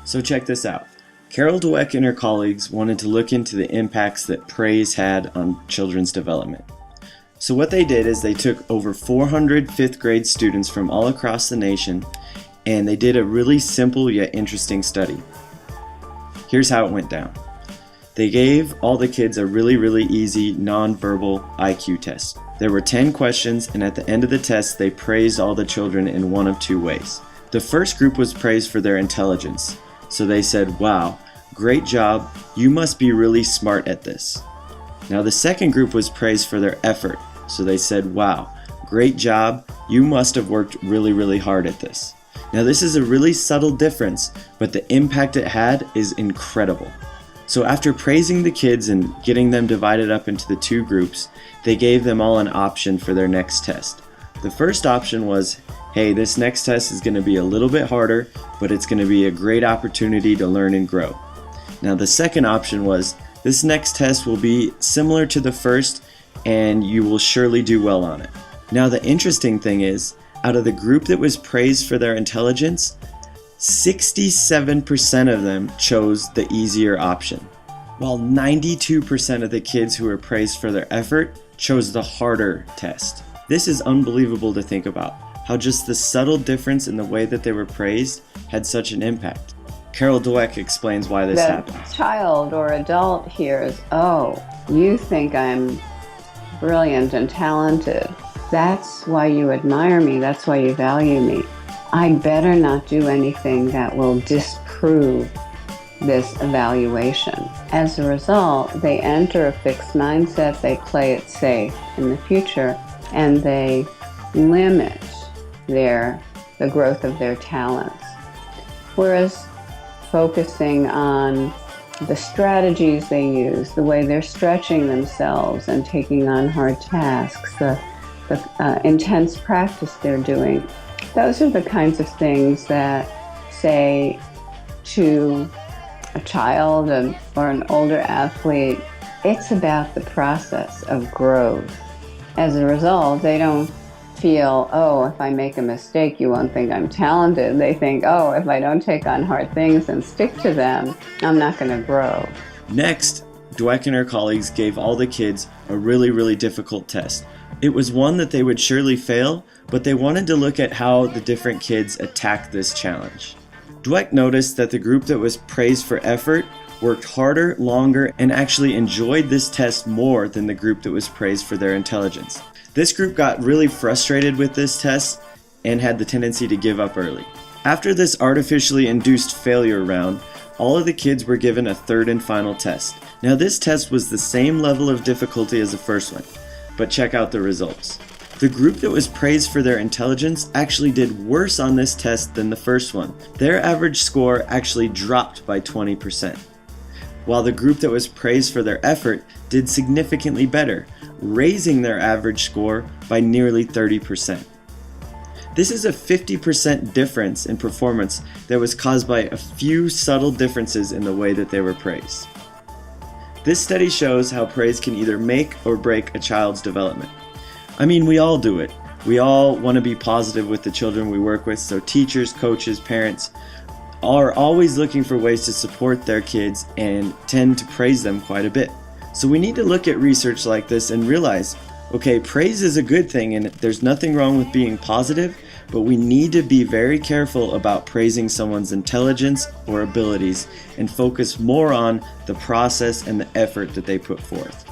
So check this out. Carol Dweck and her colleagues wanted to look into the impacts that praise had on children's development. So what they did is they took over 400 fifth grade students from all across the nation, and they did a really simple yet interesting study. Here's how it went down. They gave all the kids a really easy non-verbal IQ test. There were 10 questions, and at the end of the test, they praised all the children in one of two ways. The first group was praised for their intelligence. So they said, "Wow, great job, you must be really smart at this." Now the second group was praised for their effort. So they said, "Wow, great job, you must have worked really hard at this." Now this is a really subtle difference, but the impact it had is incredible. So after praising the kids and getting them divided up into the two groups, they gave them all an option for their next test. The first option was, hey, this next test is going to be a little bit harder, but it's going to be a great opportunity to learn and grow. Now the second option was, this next test will be similar to the first and you will surely do well on it. Now the interesting thing is, out of the group that was praised for their intelligence, 67% of them chose the easier option, while 92% of the kids who were praised for their effort chose the harder test. This is unbelievable to think about, how just the subtle difference in the way that they were praised had such an impact. Carol Dweck explains why this happens. The child or adult hears, "Oh, you think I'm brilliant and talented. That's why you admire me. That's why you value me. I better not do anything that will disprove this evaluation." As a result, they enter a fixed mindset, they play it safe in the future, and they limit the growth of their talents. Whereas focusing on the strategies they use, the way they're stretching themselves and taking on hard tasks, the intense practice they're doing, those are the kinds of things that say to a child or an older athlete, it's about the process of growth. As a result, they don't feel, "Oh, if I make a mistake, you won't think I'm talented." They think, "Oh, if I don't take on hard things and stick to them, I'm not going to grow." Next, Dweck and her colleagues gave all the kids a really difficult test. It was one that they would surely fail, but they wanted to look at how the different kids attacked this challenge. Dweck noticed that the group that was praised for effort worked harder, longer, and actually enjoyed this test more than the group that was praised for their intelligence. This group got really frustrated with this test and had the tendency to give up early. After this artificially induced failure round, all of the kids were given a third and final test. Now this test was the same level of difficulty as the first one, but check out the results. The group that was praised for their intelligence actually did worse on this test than the first one. Their average score actually dropped by 20%, while the group that was praised for their effort did significantly better, raising their average score by nearly 30%. This is a 50% difference in performance that was caused by a few subtle differences in the way that they were praised. This study shows how praise can either make or break a child's development. I mean, we all do it. We all want to be positive with the children we work with, so teachers, coaches, parents are always looking for ways to support their kids and tend to praise them quite a bit. So we need to look at research like this and realize, okay, praise is a good thing and there's nothing wrong with being positive, but we need to be very careful about praising someone's intelligence or abilities and focus more on the process and the effort that they put forth.